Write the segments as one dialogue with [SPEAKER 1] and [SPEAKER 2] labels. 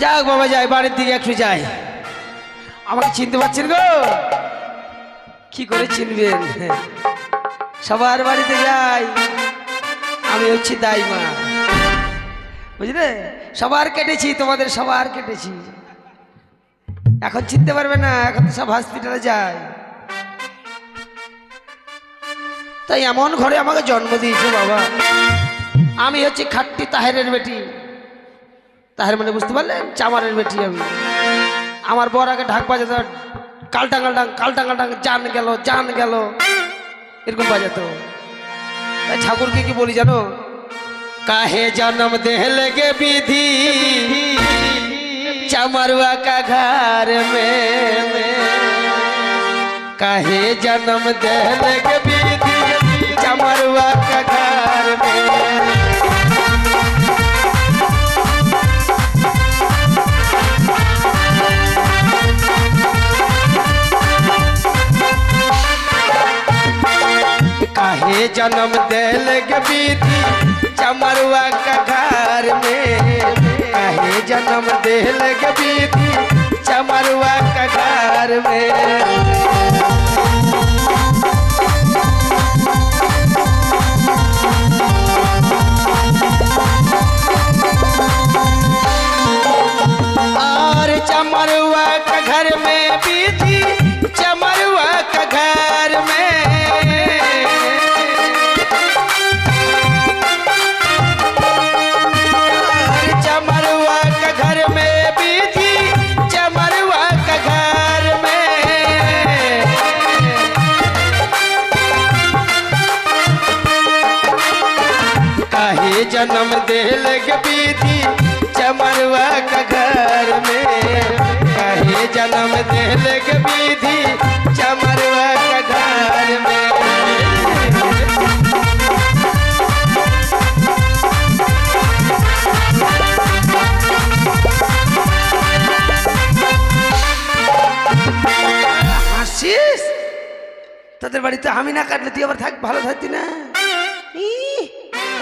[SPEAKER 1] যাক বাবা, যাই বাড়ির দিকে একটু যাই। আমাকে চিনতে পারছেন গো? কি করে চিনবেন? সবার বাড়িতে যাই, আমি হচ্ছি দাইমা, বুঝলে? সবার কেটেছি, তোমাদের সবার কেটেছি। এখন চিনতে পারবে না, এখন তো সব হসপিটালে যায়। তাই এমন ঘরে আমাকে জন্ম দিয়েছে বাবা। আমি হচ্ছি খাট্টি তাহেরের বেটি। তাহের মানে বুঝতে পারলেন? চামারের বেটি আমি। আমার বর আগে ঢাক বাজাতো, কালটাং কালটাং কালটাং কালটাং, জান গেল জান গেল, এরকম বাজাতো। তাই ঠাকুরকে কি বলি জানো? काहे जन्म देहल के विधि चमरुआ का घर में, काहे जन्म देहल के विधि चमरुआ का घर में। काहे जन्म देहल के विधि चमरुआ का घर में, काहे जन्म देहल के विधि चमरुआ का घर में। और चमरुआ का घर में विधि चमरुआ का घर में, जन्म देहल के विधि चमरुआ का घर में, काहे जन्म देहल के विधि चमरुआ का घर में। হাসিস? তোদের বাড়িতে আমি না কাটলে তুই আবার থাক, ভালো থাকতি না?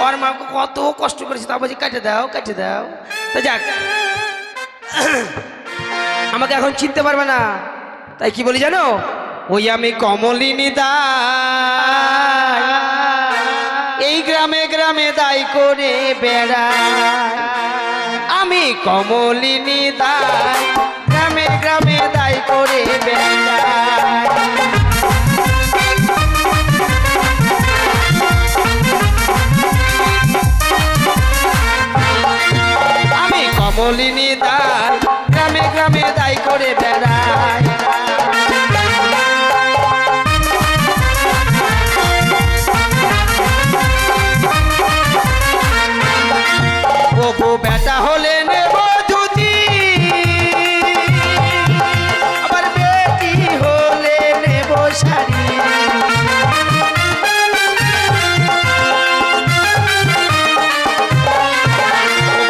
[SPEAKER 1] और माँ को कत कष्ट करेছি, তা বলছি কেটে দাও কেটে দাও। তো যাক, আমাকে এখন চিনতে পারবে না, তাই কি বলি জানো? ওই আমি কমলিনী দাই, এই গ্রামে গ্রামে দাই করে বেড়াই। আমি কমলিনী দাই, গ্রামে গ্রামে দাই করে বেড়াই। কমলিনী দাই, গ্রামে গ্রামে দাই করে বেড়াই। ও বেটা হলে নেব যদি, আবার বেটি হলে নেব শাড়ি।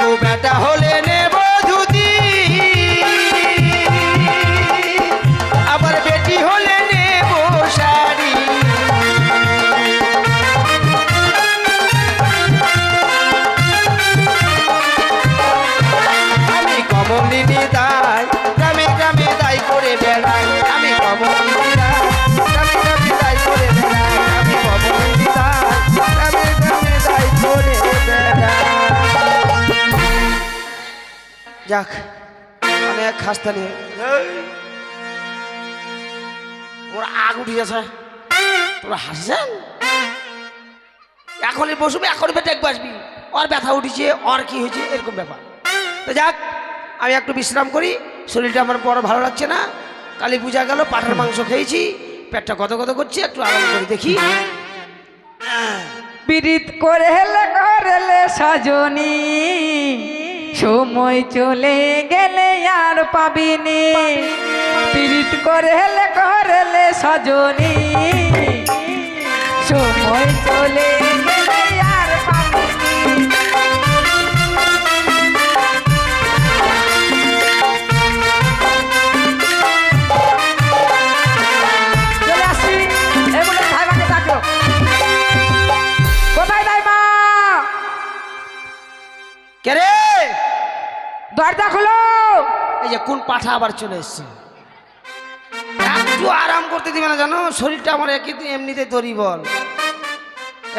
[SPEAKER 1] ও বেটা হলে কমলিনী দাই, গ্রামে গ্রামে দাই করে বেড়াই। আমি কমলিনী দাই, গ্রামে গ্রামে দাই করে বেড়াই। আমি কমলিনী দাই, গ্রামে গ্রামে দাই করে বেড়াই। যাক, অনেক খাস্তা নিয়ে ওরা আগ উঠে গেছে। তোরা হাসছেন? এখনই বসবি, এখনই বেটে বসবি। ওর ব্যথা উঠেছে, ওর কি হয়েছে, এরকম ব্যাপার। তো যাক, আমি একটু বিশ্রাম করি, শরীরটা আমার বড় ভালো লাগছে না। কালী পূজা গেল, পাঠার মাংস খেয়েছি, পেটটা কত কত করছে, একটু আরাম করি দেখি।
[SPEAKER 2] পীড়িত করে করলে সাজনি, সময় চলে গেলে আর পাবিনি। পীড়িত করলে করলে সাজনি, সময় চলে গেলে আর পাবিনি।
[SPEAKER 1] কে রে?
[SPEAKER 2] দরজা খোলো। বলো।
[SPEAKER 1] এই যে কোন পাঠা আবার চলে এসছে, একটু আরাম করতে দিবে না জানো? শরীরটা আমার একই এমনিতে দড়ি বল।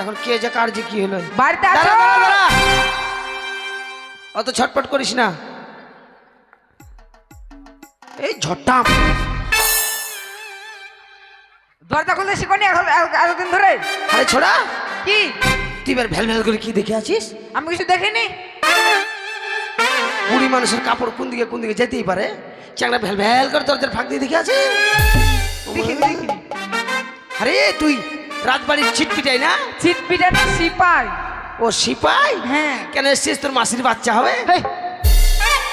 [SPEAKER 1] এখন কে যে কার যে কি হলো?
[SPEAKER 2] বাড়িতে
[SPEAKER 1] দাঁড়া,
[SPEAKER 2] আছো?
[SPEAKER 1] দাঁড়া, দাঁড়া। অত ছটপট করিস না, এই ঝটাম।
[SPEAKER 2] দরজা খুলতে শিখনি এতদিন ধরে?
[SPEAKER 1] আরে ছোড়া,
[SPEAKER 2] কি
[SPEAKER 1] তুই এবার ভ্যাল ভ্যাল করে কি দেখে আছিস?
[SPEAKER 2] আমি কিছু দেখিনি।
[SPEAKER 1] বুড়ি মানুষের কাপড় কোন দিকে যেতেই পারে, চ্যাংড়া ভ্যাল ভ্যাল করে দরজার ফাঁক দিয়ে দেখে আছে।
[SPEAKER 2] দেখিনি।
[SPEAKER 1] আরে তুই রাজবাড়ির ছিটপিটাই না?
[SPEAKER 2] চিটপিটা না, সিপাই।
[SPEAKER 1] ও সিপাই?
[SPEAKER 2] হ্যাঁ।
[SPEAKER 1] কেন এসছিস? তোর মাসির বাচ্চা হবে?
[SPEAKER 2] হেই,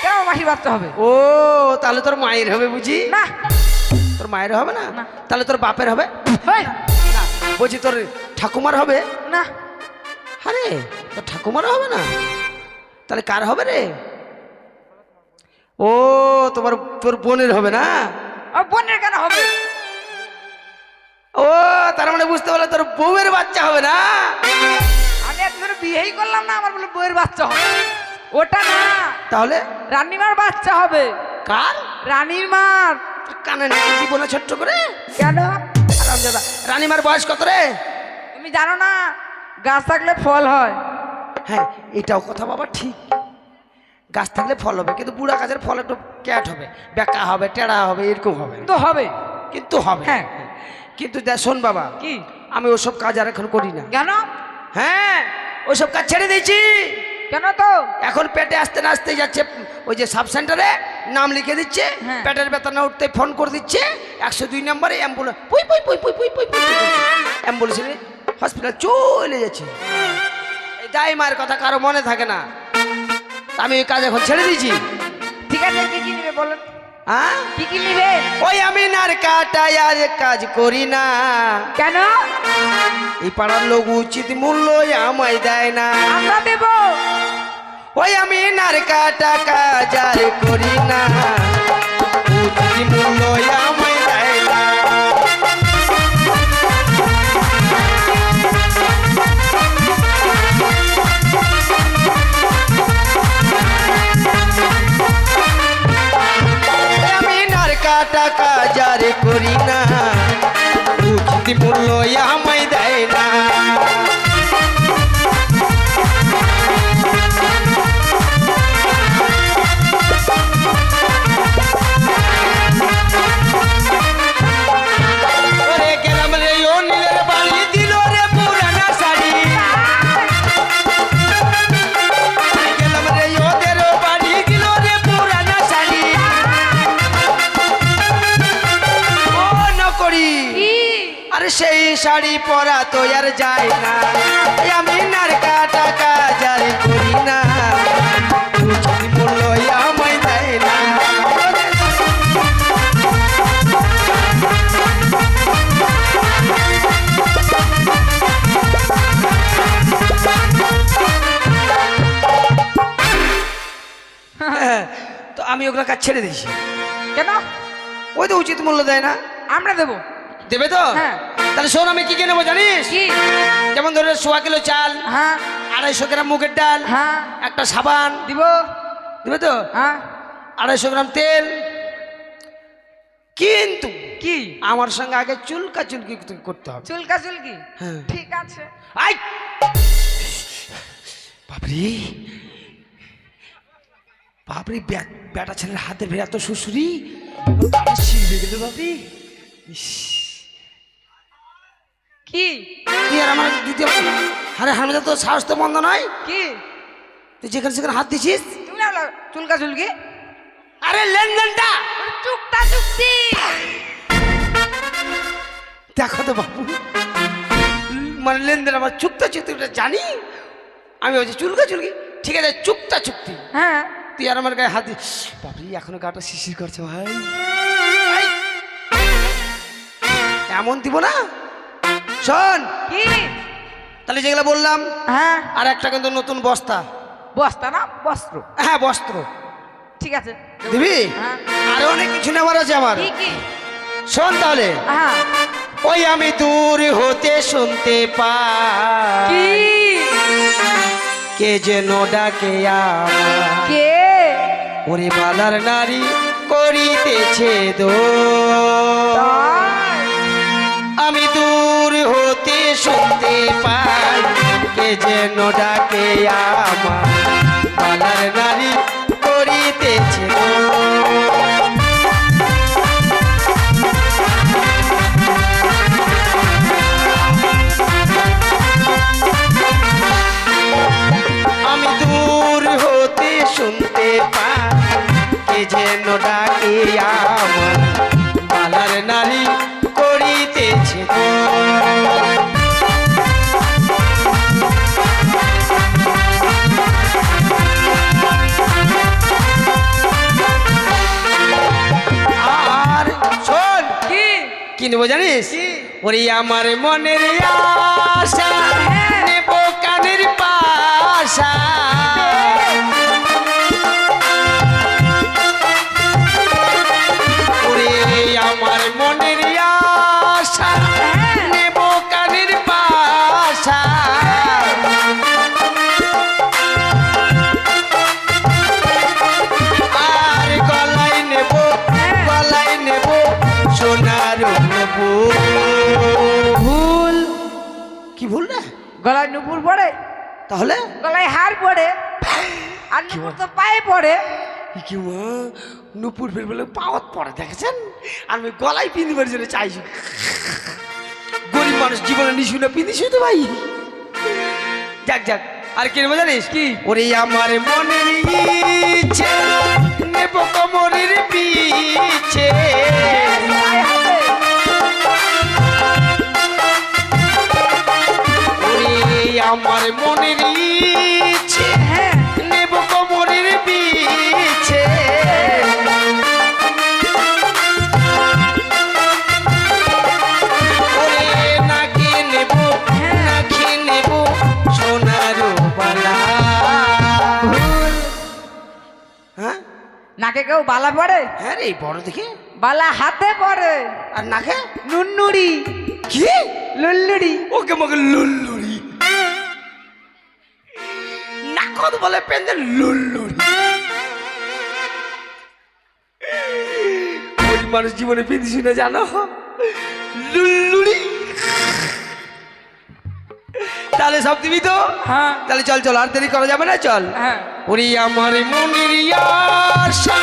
[SPEAKER 2] কেন মাসির বাচ্চা হবে?
[SPEAKER 1] ও তাহলে তোর মায়ের হবে বুঝি?
[SPEAKER 2] না।
[SPEAKER 1] তোর মায়ের হবে না?
[SPEAKER 2] না।
[SPEAKER 1] তাহলে তোর বাপের হবে?
[SPEAKER 2] হেই,
[SPEAKER 1] না। বলছি তোর ঠাকুমার হবে?
[SPEAKER 2] না।
[SPEAKER 1] আরে তোর ঠাকুমারও হবে না? তাহলে কার হবে রে? ও তোর বোনের হবে না?
[SPEAKER 2] বোনের কেন হবে?
[SPEAKER 1] ও তার মানে বুঝতে পারলে তোর বউয়ের বাচ্চা হবে না?
[SPEAKER 2] আমি এত ধরে বিয়েই করলাম না, আমার বলে বউয়ের বাচ্চা হবে। ওটা না,
[SPEAKER 1] তাহলে
[SPEAKER 2] রানীমার বাচ্চা হবে।
[SPEAKER 1] কার?
[SPEAKER 2] রানীর মার।
[SPEAKER 1] কানে নাকি দিব না ছোট্ট করে?
[SPEAKER 2] কেন?
[SPEAKER 1] আরামজাদা, রানীমার বয়স কত রে?
[SPEAKER 2] তুমি জানো না, গাছ থাকলে ফল হয়।
[SPEAKER 1] হ্যাঁ এটাও কথা বাবা ঠিক, গাছ থাকলে ফল হবে, কিন্তু বুড়া গাছের ফল একটু ক্যাট হবে, বেঁকা হবে, টেড়া হবে, এরকম হবে।
[SPEAKER 2] তো হবে।
[SPEAKER 1] কিন্তু হবে।
[SPEAKER 2] হ্যাঁ।
[SPEAKER 1] কিন্তু দেখ শোন বাবা,
[SPEAKER 2] কি?
[SPEAKER 1] আমি ওসব কাজ আর এখন করি না।
[SPEAKER 2] কেন?
[SPEAKER 1] হ্যাঁ ওসব কাজ ছেড়ে দিয়েছি।
[SPEAKER 2] কেন তো?
[SPEAKER 1] এখন পেটে আসতে না আসতে যাচ্ছে ওই যে সাব সেন্টারে নাম লিখে দিচ্ছে,
[SPEAKER 2] হ্যাঁ।
[SPEAKER 1] পেটের ব্যথা না উঠতে ফোন করে দিচ্ছে, 102 নম্বরে অ্যাম্বুলেন্স পুই পুই পুই পুই পুই পুই পুই অ্যাম্বুলেন্স হসপিটাল চলে যাচ্ছে। এই দাই মায়ের কথা কারো মনে থাকে না, তা আমি ওই কাজ এখন ছেড়ে দিয়েছি।
[SPEAKER 2] ঠিক আছে, কি কি নিবে বলো?
[SPEAKER 1] হ্যাঁ
[SPEAKER 2] কি কি নিবে?
[SPEAKER 1] ওই আমি নার কাটাই আর কাজ করি না,
[SPEAKER 2] কেন?
[SPEAKER 1] এই পাড়ার লোক উচিত মূল্য আমায় দেয় না।
[SPEAKER 2] আমরা দেব।
[SPEAKER 1] ওই আমি নার কাটা কাজ আর করি না, উচিত মূল্য আমায় দেয় না। আমি নার কাটা কাজ আর করি না, উচিত মূল্য আমায় দেয় না। ওরে গেলাম রে ও নীলের বাড়ি, দিল রে পুরানা শাড়ি। গেলাম রে ওদের বাড়ি, দিল রে পুরানা শাড়ি। ও নকরি, আরে সেই শাড়ি পরা তো আর যায় না, এই আমি নার কাটা কাজ আর করি না, উচিত মূল্য আমায় দেয় না। তো আমি ওগুলো কাজ ছেড়ে দিয়েছি।
[SPEAKER 2] কেন?
[SPEAKER 1] ওই তো উচিত মূল্য দেয় না।
[SPEAKER 2] আমরা দেব।
[SPEAKER 1] দেবে তো?
[SPEAKER 2] হ্যাঁ।
[SPEAKER 1] তাহলে শোন আমি কি কিনবো জানিস?
[SPEAKER 2] কি?
[SPEAKER 1] যেমন ধরে 1.25 কিলো চাল,
[SPEAKER 2] হ্যাঁ
[SPEAKER 1] 250 গ্রাম মুগের ডাল,
[SPEAKER 2] হ্যাঁ
[SPEAKER 1] একটা সাবান
[SPEAKER 2] দিব।
[SPEAKER 1] দেবে তো?
[SPEAKER 2] হ্যাঁ
[SPEAKER 1] 250 গ্রাম তেল। কিন্তু
[SPEAKER 2] কি?
[SPEAKER 1] আমার সঙ্গে আগে চুলকা চুলকি করতে হবে।
[SPEAKER 2] চুলকা চুলকি?
[SPEAKER 1] হ্যাঁ।
[SPEAKER 2] ঠিক আছে।
[SPEAKER 1] আই বাবরি, বাবরি বেটা ছেলের হাতে ভেড়া তো শ্বশুরি ছিঁড়ে গেল বাবরি।
[SPEAKER 2] কি?
[SPEAKER 1] তুই আর আমার দ্বিতীয়, আরে হামিদা তো সাহস তো মন্দ নয়,
[SPEAKER 2] কি?
[SPEAKER 1] তুই যেখানে সেখানে হাত দিছিস।
[SPEAKER 2] তুমি না বলো চুলকা চুলকি?
[SPEAKER 1] আরে লেনদেনটা
[SPEAKER 2] চুক্তা চুক্তি।
[SPEAKER 1] দেখো তো বাবু, মানে লেনদেন আমার চুক্তা চুক্তিটা জানি আমি, বলছি চুলকা চুলকি ঠিক আছে, চুক্তা চুক্তি।
[SPEAKER 2] হ্যাঁ
[SPEAKER 1] তুই আর আমার গায়ে হাত দিস, বাবরি এখনো গাটা শিশির করছে ভাই। এই, এমন দিব না। শোন
[SPEAKER 2] কি?
[SPEAKER 1] তাহলে যেগুলো বললাম,
[SPEAKER 2] হ্যাঁ
[SPEAKER 1] আর একটা কিন্তু নতুন বস্তা।
[SPEAKER 2] বস্তা না বস্ত্র?
[SPEAKER 1] হ্যাঁ বস্ত্র
[SPEAKER 2] ঠিক আছে
[SPEAKER 1] দিবি।
[SPEAKER 2] হ্যাঁ।
[SPEAKER 1] আরো অনেক কিছু নেওয়ার আছে আমার।
[SPEAKER 2] কি কি?
[SPEAKER 1] শোন তাহলে,
[SPEAKER 2] হ্যাঁ
[SPEAKER 1] ওই আমি দূর হতে শুনতে পাই,
[SPEAKER 2] কি?
[SPEAKER 1] কে যেন ডাকে আমার।
[SPEAKER 2] কে?
[SPEAKER 1] ওরে বালার নারী করিতেছে দো
[SPEAKER 2] তাই?
[SPEAKER 1] আমি দূর হতে শুনতে পাই কে যেন ডাকে আমার বালার নারী করিতেছে দো আমি দূর হতে শুনতে পাই কে যেন ডাকে আমার বালার নারী করিতেছে গো। আর শোন
[SPEAKER 2] কি
[SPEAKER 1] কি নেবো জানিস
[SPEAKER 2] কি?
[SPEAKER 1] ওরে আমার মনের আশা নেব কানের পাশা ওরে আমার মনের আশা নেব কানের পাশা আর গলায় নেব সোনার ভুল কি ভুল না
[SPEAKER 2] গলায় নুপুর পড়ে,
[SPEAKER 1] তাহলে
[SPEAKER 2] গলায় হার পড়ে, আর নুপুর তো পায়ে পড়ে।
[SPEAKER 1] কি মা নুপুর ফের বলে পাওয়াত পড়ে দেখেছেন আর আমি গলায় পিঁধিবার জন্য চাইছি গরিব মানুষ জীবনে নিশুনে পিঁধিস তো ভাই যাক যাক আর কি নেবো জানিস
[SPEAKER 2] কি?
[SPEAKER 1] ওরে আমার মনের ইচ্ছে নেব কোমরের পিছে
[SPEAKER 2] পায়ে হাতে।
[SPEAKER 1] ওরে আমার মনের ইচ্ছে
[SPEAKER 2] হ্যাঁ
[SPEAKER 1] নেব কোমরের পিছে ওরে নাকি নেব সোনার বালা হ্যাঁ
[SPEAKER 2] নাকে কেউ বালা পড়ে,
[SPEAKER 1] হ্যাঁ রে বড় দেখে
[SPEAKER 2] বালা হাতে পড়ে।
[SPEAKER 1] আর নাকে
[SPEAKER 2] নুন্নুরি
[SPEAKER 1] কি
[SPEAKER 2] লুল্লুরি
[SPEAKER 1] ওকে মগে লুল্লুরি নাকদ বলে পেন্দে লুল্লুরি গরিব মানুষ জীবনে পিঁধিস না জানো লুল্লুরি তাহলে সব দিবি তো
[SPEAKER 2] হ্যাঁ
[SPEAKER 1] তাহলে চল চল আর দেরি করা যাবে না চল
[SPEAKER 2] হ্যাঁ
[SPEAKER 1] ওরে আমার মনের আশা